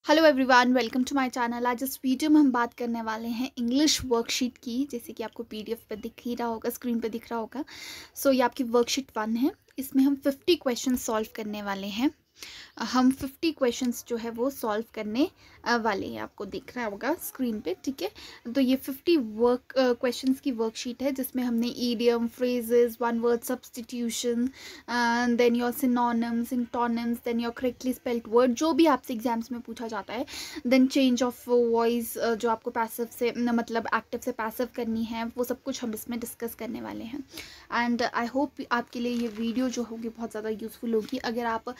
Hello everyone, welcome to my channel. आज इस video में हम बात करने वाले हैं इंग्लिश वर्कशीट की, जैसे कि आपको पीडीएफ पे दिख ही रहा होगा, स्क्रीन पे दिख रहा होगा। सो ये आपकी वर्कशीट 1 है। इसमें हम 50 क्वेश्चन सॉल्व करने वाले हैं। हम 50 क्वेश्चंस जो है वो सॉल्व करने वाले हैं। आपको दिख रहा होगा स्क्रीन पे, ठीक है। तो ये 50 क्वेश्चंस की वर्कशीट है, जिसमें हमने idiom, phrases, one word substitution, then your synonyms, सिंटोनिम्स, then your correctly spelled word, जो भी आपसे एग्जाम्स में पूछा जाता है, देन चेंज ऑफ वॉइस, जो आपको पैसिव से मतलब एक्टिव से पैसिव करनी है, वो सब कुछ हम इसमें डिस्कस करने वाले हैं। एंड आई होप आपके लिए ये वीडियो जो होगी बहुत ज़्यादा यूज़फुल होगी। अगर आप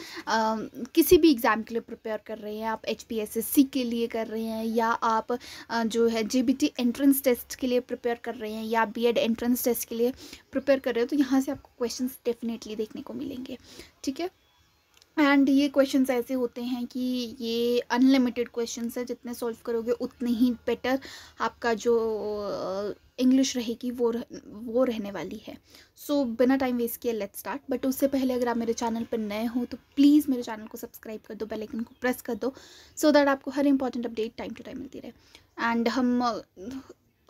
किसी भी एग्ज़ाम के लिए प्रिपेयर कर रहे हैं, आप HPSSC के लिए कर रहे हैं, या आप जो है JBT एंट्रेंस टेस्ट के लिए प्रिपेयर कर रहे हैं, या B.Ed एंट्रेंस टेस्ट के लिए प्रिपेयर कर रहे हो, तो यहाँ से आपको क्वेश्चंस डेफिनेटली देखने को मिलेंगे, ठीक है। एंड ये क्वेश्चंस ऐसे होते हैं कि ये अनलिमिटेड क्वेश्चंस है, जितने सॉल्व करोगे उतने ही बेटर आपका जो इंग्लिश रहेगी वो रहने वाली है। सो बिना टाइम वेस्ट किए लेट्स स्टार्ट। बट उससे पहले अगर आप मेरे चैनल पर नए हो तो प्लीज़ मेरे चैनल को सब्सक्राइब कर दो, बेल आइकन को प्रेस कर दो, सो दैट आपको हर important update time to time मिलती रहे। एंड हम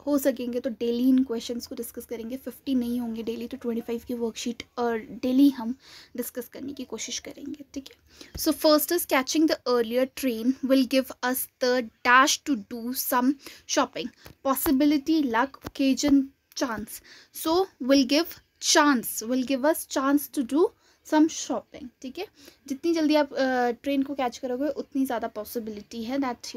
हो सकेंगे तो डेली इन क्वेश्चंस को डिस्कस करेंगे। 50 नहीं होंगे डेली, तो 25 की वर्कशीट और डेली हम डिस्कस करने की कोशिश करेंगे, ठीक है। So first is catching the earlier train will give us the dash to do some shopping, possibility, luck, occasion, chance. So will give us chance to do some shopping, ठीक है। जितनी जल्दी आप ट्रेन को कैच करोगे उतनी ज़्यादा possibility है that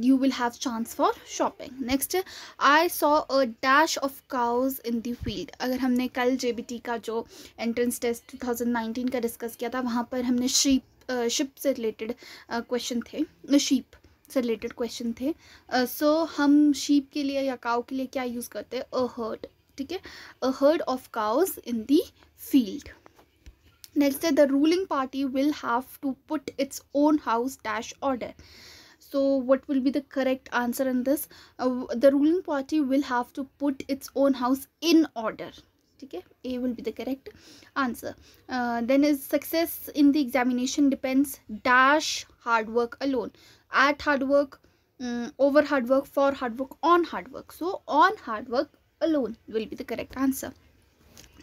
you will have chance for shopping. Next, I saw a dash of cows in the field. अगर हमने कल JBT का जो एंट्रेंस टेस्ट 2019 का डिस्कस किया था, वहाँ पर हमने शिप से रिलेटेड क्वेश्चन थे, शीप से रिलेटेड क्वेश्चन थे। सो हम शीप के लिए या काउ के लिए क्या यूज़ करते हैं? अ हर्ड, ठीक है, a herd of cows in the field. Next, the ruling party will have to put its own house dash order. So what will be the correct answer in this? The ruling party will have to put its own house in order, okay. A will be the correct answer. Then is success in the examination depends dash hard work alone, at hard work, over hard work, for hard work, on hard work. So on hard work alone will be the correct answer.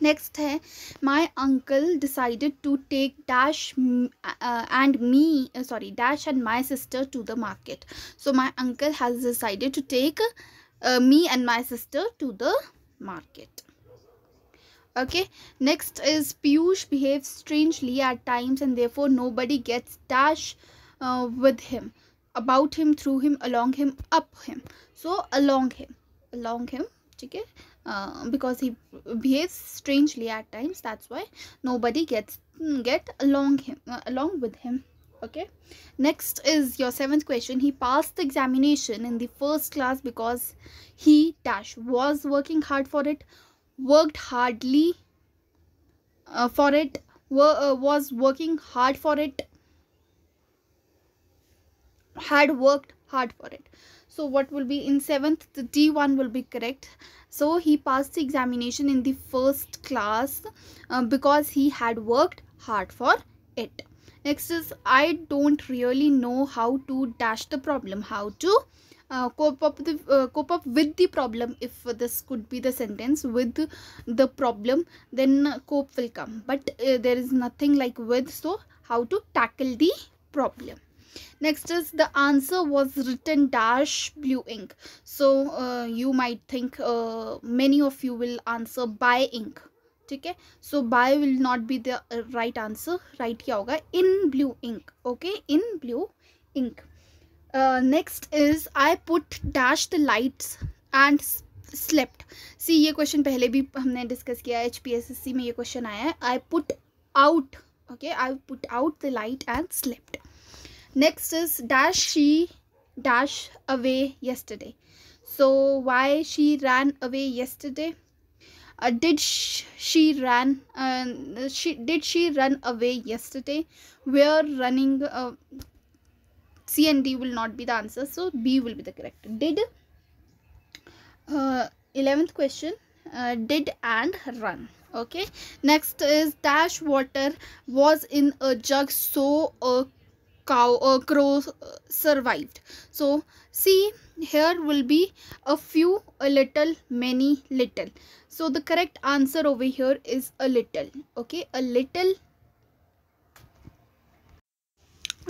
Next है, my uncle decided to take dash dash and my sister to the market. So my uncle has decided to take me and my sister to the market. Okay. Next is Piyush behaves strangely at times and therefore nobody gets dash with him, about him, through him, along him, up him. So along him, ठीक है, because he behaves strangely at times, that's why nobody get along with him. Okay. Next is your 7th question. He passed the examination in the first class because he dash was working hard for it, worked hardly for it, was working hard for it, had worked hard for it. So what will be in 7th? The D1 will be correct. So he passed the examination in the first class because he had worked hard for it. Next is, I don't really know how to dash the problem, how to cope up with the problem. If this could be the sentence, with the problem, then cope will come, but there is nothing like with, so how to tackle the problem. Next is, the answer was written dash blue ink. So you might think many of you will answer by ink, ठीक है. So by will not be the right answer. Right क्या होगा? In blue ink. Okay, in blue ink. Next is, I put dash the lights and slept. See, ये question पहले भी हमने discuss किया है, HPSSC में ये क्वेश्चन आया है. I put out, okay, I put out the light and slept. Next is, dash she dash away yesterday. So why she ran away yesterday? Did she run away yesterday? Where running? C and D will not be the answer, so B will be the correct. Did 11th question, did and run. Okay. Next is, dash water was in a jug, so a crow survived. So see, here will be a few, a little, many, little. So the correct answer over here is a little. Okay, a little.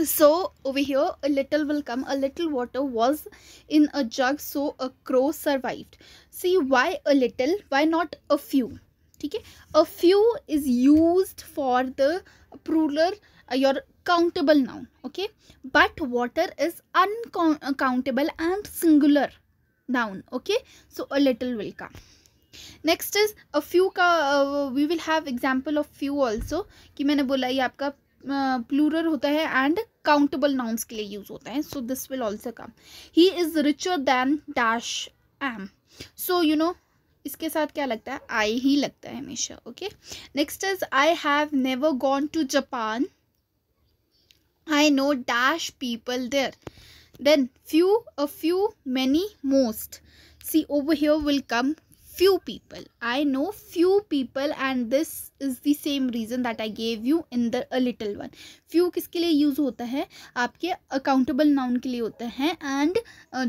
So over here a little will come. A little water was in a jug, so a crow survived. See, why a little, why not a few? ठीक है, a few is used for the plural, your countable noun. Okay, but water is uncountable and singular noun. Okay, so a little will come. Next is a few का we will have example of few also, कि मैंने बोला ये आपका plural होता है and countable nouns के लिए यूज होता है. So this will also come. He is richer than dash M. So you know इसके साथ क्या लगता है, आई ही लगता है हमेशा. Okay, next is I have never gone to Japan. I know dash people there. Then few, a few, many, most. See over here will come few people. I know few people and this is the same reason that I gave you in the a little one. Few किसके लिए use होता है, आपके accountable noun के लिए होता है and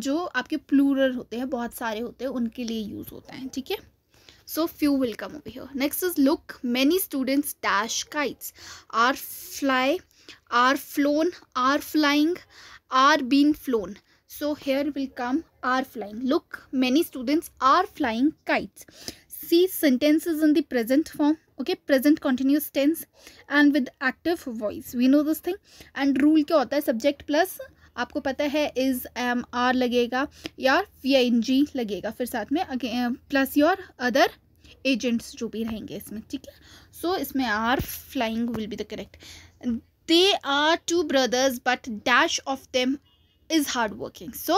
जो आपके प्लूरल होते हैं, बहुत सारे होते हैं, उनके लिए यूज होता है. ठीक है, so few will come over here. Next is look, many students dash kites. Are fly, are flown, are flying, are being flown. So here will come are flying. Look, many students are flying kites. See, sentences in the present form. Okay, present continuous tense and with active voice. We know this thing. And rule क्या होता है, subject plus आपको पता है is, am, are लगेगा या ing लगेगा फिर साथ में plus your other agents जो भी रहेंगे इसमें. ठीक है, so इसमें are flying will be the correct. They are two brothers but dash of them is hardworking. So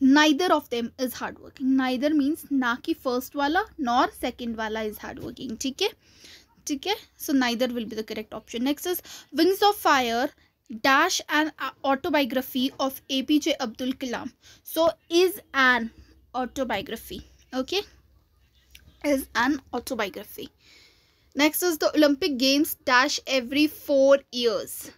neither of them is hardworking. Neither means ना कि first वाला nor second वाला is hardworking. ठीक है, ठीक है, so neither will be the correct option. Next is Wings of Fire dash an autobiography of APJ Abdul Kalam. So is an autobiography. Okay, is an autobiography. Next is the Olympic Games dash every 4 years.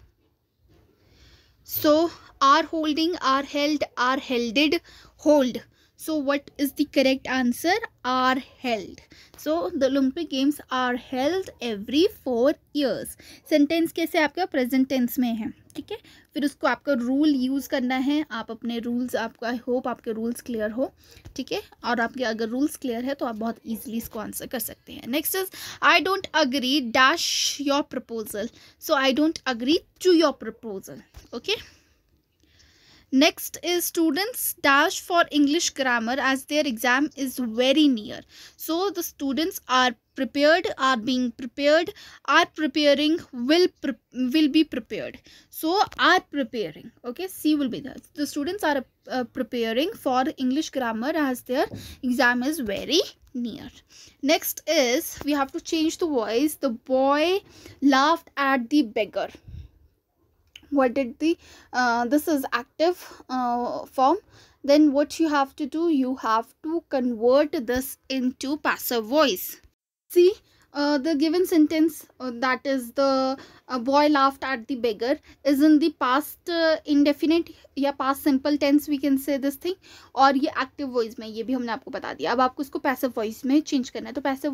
So are holding, are held, are helded, hold. So what is the correct answer? Are held. So the Olympic Games are held every 4 years. Sentence कैसे आपका present tense में है. ठीक है, फिर उसको आपका rule use करना है. आप अपने रूल्स, आपको आई होप आपके रूल्स क्लियर हो. ठीक है, और आपके अगर रूल्स क्लियर है तो आप बहुत ईजिली इसको आंसर कर सकते हैं. Next is I don't agree dash your proposal. So I don't agree to your proposal. Okay, next is students dash for English grammar as their exam is very near. So the students are prepared, are being prepared, are preparing, will be prepared. So are preparing. Okay, C will be that. The students are preparing for English grammar as their exam is very near. Next is we have to change the voice. The boy laughed at the beggar. What did the this is active form. Then what you have to do, you have to convert this into passive voice. See, the given sentence that is the boy laughed at the beggar is in the past indefinite या past simple tense we can say this thing. और ये active voice में, ये भी हमने आपको बता दिया. अब आपको इसको passive voice में change करना है. तो passive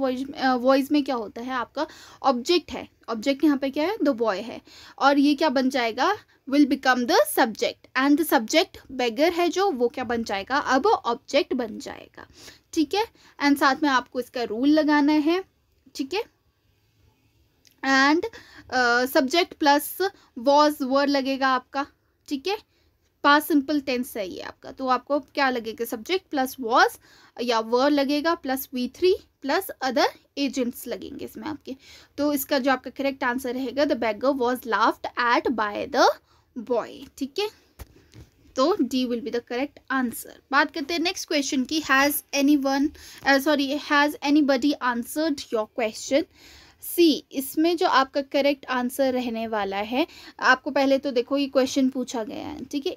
voice में क्या होता है, आपका object है. object यहाँ पे क्या है, the boy है, और ये क्या बन जाएगा, will become the subject and the subject beggar है जो, वो क्या बन जाएगा, अब object बन जाएगा. ठीक है, एंड साथ में आपको इसका रूल लगाना है. ठीक है, and subject plus was word लगेगा आपका. ठीक है, पास्ट सिंपल टेंस है ये आपका, तो आपको क्या लगेगा, सब्जेक्ट प्लस वॉज या वर्ड लगेगा plus V3 plus other agents लगेंगे इसमें आपके. तो इसका जो आपका करेक्ट आंसर रहेगा, the beggar was laughed at by the boy. ठीक है, तो D will be the correct answer. बात करते हैं नेक्स्ट क्वेश्चन की. Has anybody answered your question. See, इसमें जो आपका करेक्ट आंसर रहने वाला है, आपको पहले तो देखो ये क्वेश्चन पूछा गया है. ठीक है,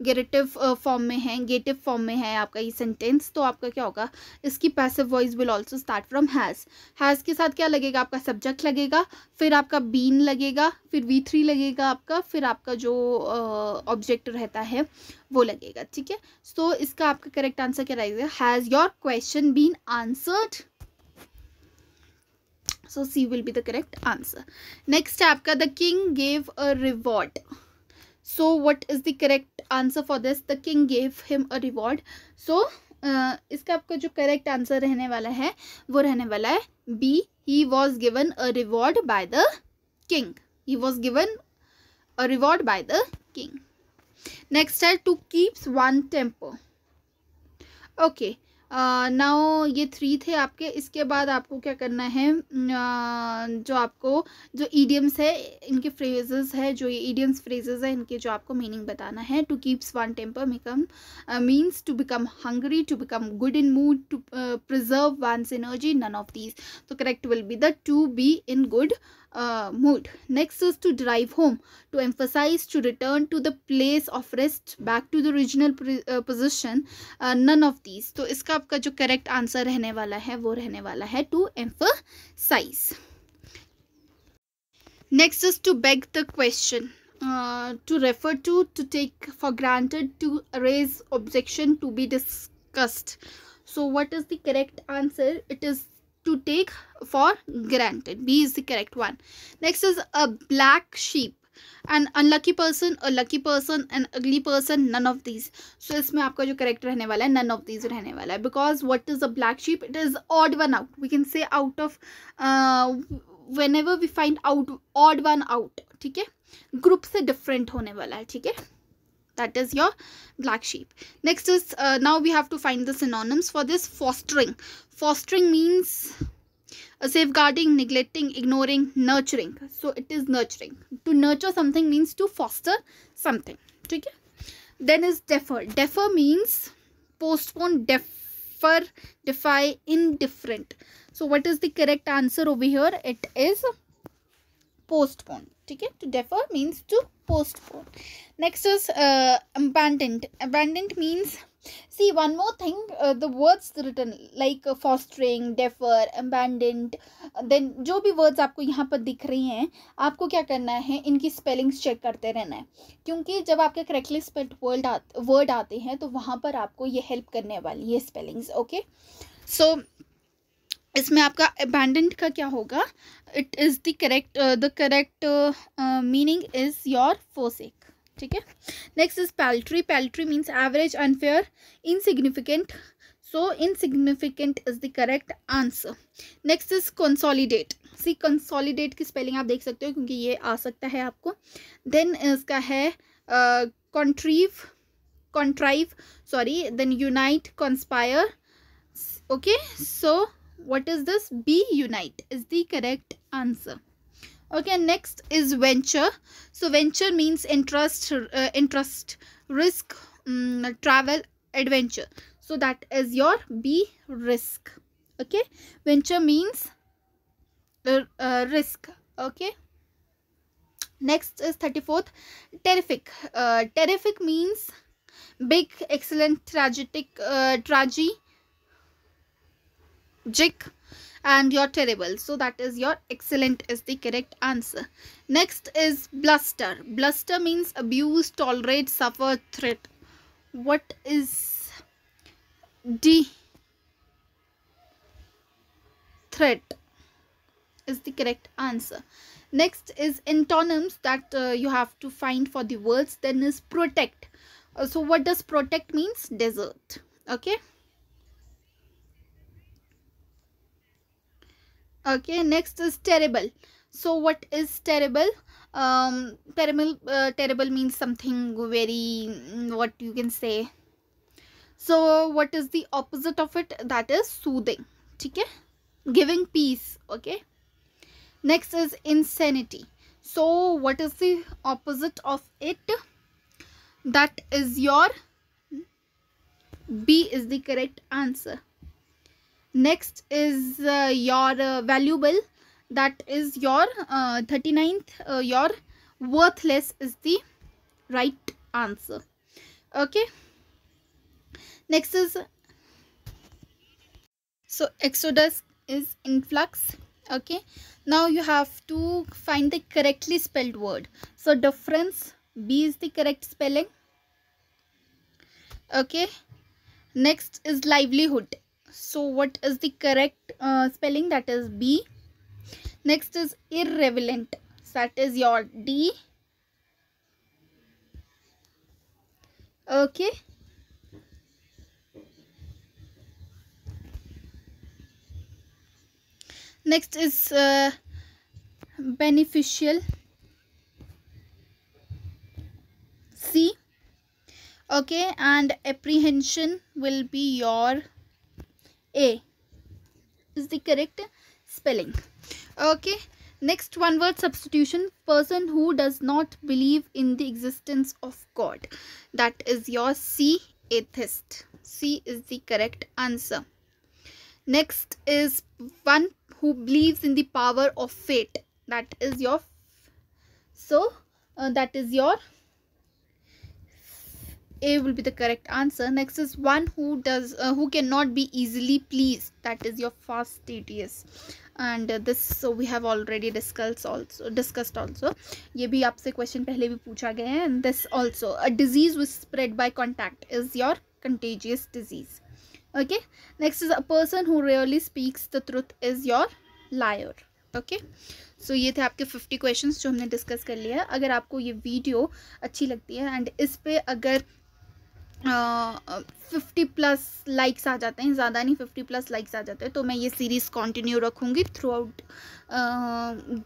गेटिव फॉर्म में है, गेटिव फॉर्म में है आपका ये सेंटेंस, तो आपका क्या होगा, इसकी passive voice will also start from has. Has के साथ क्या लगेगा, आपका सब्जेक्ट लगेगा, फिर आपका बीन लगेगा, फिर V3 लगेगा आपका, फिर आपका जो ऑब्जेक्ट रहता है वो लगेगा, ठीक है। सो इसका आपका करेक्ट आंसर क्या रहेगा, has your question been answered, so C will be the correct answer. Next आपका the king gave a reward. So what is the correct answer for this, the king gave him a reward. So इसका आपका जो correct answer रहने वाला है वो रहने वाला है B, he was given a reward by the king. He was given a reward by the king. Next है to keeps one temper. Okay. Now ये 3 थे आपके। इसके बाद आपको क्या करना है, जो आपको जो ईडियम्स है, इनके फ्रेजेस है, जो ये ईडियम्स फ्रेजेस है, इनके जो आपको मीनिंग बताना है। To keeps one temper means to become hungry, to become good in mood, to preserve one's energy, none of these. तो correct will be the to be in good mood. Next is to drive home, to emphasize, to return to the place of rest, back to the original position, none of these. तो इसका आपका जो correct answer रहने वाला है वो रहने वाला है to emphasize. Next is to beg the question, to refer to take for granted, to raise objection, to be discussed. So what is the correct answer? It is to take for granted. B is the correct one. Next is a black sheep, an unlucky person, a lucky person, an ugly person, none of these. So इसमें आपका जो correct रहने वाला है none of these रहने वाला है, because what is a black sheep? It is odd one out. We can say out of whenever we find out odd one out, ठीक है, group से different होने वाला है, ठीक है। That is your black sheep. Next is now we have to find the synonyms for this. Fostering. Fostering means safeguarding, neglecting, ignoring, nurturing. So it is nurturing. To nurture something means to foster something. ठीक है। Then is defer. Defer means postpone, defer, defy, indifferent. So what is the correct answer over here? It is postpone. ठीक है। To defer means to postpone. Next is abandoned. Abandoned means, see one more thing, the words written like fostering, defer, abandoned, then जो भी words आपको यहाँ पर दिख रही हैं, आपको क्या करना है, इनकी spellings check करते रहना है, क्योंकि जब आपके correctly spelled word आते हैं तो वहाँ पर आपको ये help करने वाली है spellings. Okay, so इसमें आपका abandoned का क्या होगा, it is the correct meaning is your forsake. ठीक है। Next is paltry. Paltry means average, unfair, insignificant. So insignificant is the correct answer. Next is consolidate. See consolidate की spelling आप देख सकते हो क्योंकि ये आ सकता है आपको। Then इसका है contrive, sorry, then unite, conspire. Okay, so what is this? B, unite is the correct answer. Okay, next is venture. So venture means interest, risk, travel, adventure. So that is your B, risk. Okay, venture means risk. Okay, next is 34th, terrific. Terrific means big, excellent, tragic, and you're terrible. So that is your excellent is the correct answer. Next is bluster. Bluster means abuse, tolerate, suffer, threat. What is D? Threat is the correct answer. Next is antonyms that you have to find for the words. Then is protect. So what does protect means? Desert. Okay. Okay, next is terrible. So what is terrible? Terrible means something very, what you can say. So what is the opposite of it? That is soothing. ठीक है, giving peace. Okay. Next is insanity. So what is the opposite of it? That is your B is the correct answer. Next is your valuable. That is your 39th. Your worthless is the right answer. Okay, next is, so exodus is influx. Okay, now you have to find the correctly spelled word. So difference, B is the correct spelling. Okay, next is livelihood. So what is the correct spelling? That is B. Next is irrelevant. So that is your D. Okay, next is beneficial, C. Okay, and apprehension will be your A is the correct spelling. Okay, next one word substitution, person who does not believe in the existence of God. That is your C, atheist. C is the correct answer. Next is one who believes in the power of fate. That is your, so that is your A will be the correct answer. Next is one who does who cannot be easily pleased. That is your fastidious. And this, so we have already discussed also. ये भी आपसे question पहले भी पूछा गया है. And this also, a disease which spread by contact is your contagious disease. Okay, next is a person who rarely speaks the truth is your liar. Okay, so ये थे आपके 50 क्वेश्चंस जो हमने डिस्कस कर लिया है. अगर आपको ये वीडियो अच्छी लगती है एंड इस पे अगर 50+ लाइक्स आ जाते हैं, ज़्यादा नहीं 50+ लाइक्स आ जाते हैं, तो मैं ये सीरीज़ कंटिन्यू रखूँगी through out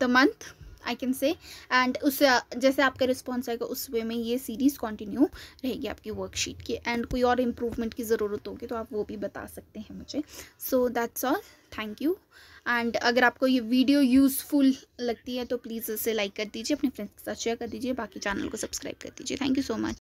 the month, I can say. And उससे जैसे आपका रिस्पॉन्स आएगा उस वे में ये सीरीज़ कंटिन्यू रहेगी आपकी वर्कशीट की. एंड कोई और इम्प्रूवमेंट की ज़रूरत होगी तो आप वो भी बता सकते हैं मुझे. So that's all, thank you. And अगर आपको ये वीडियो यूज़फुल लगती है तो प्लीज़ इसे लाइक कर दीजिए, अपने फ्रेंड्स के साथ शेयर कर दीजिए, बाकी चैनल को सब्सक्राइब कर दीजिए. Thank you so much.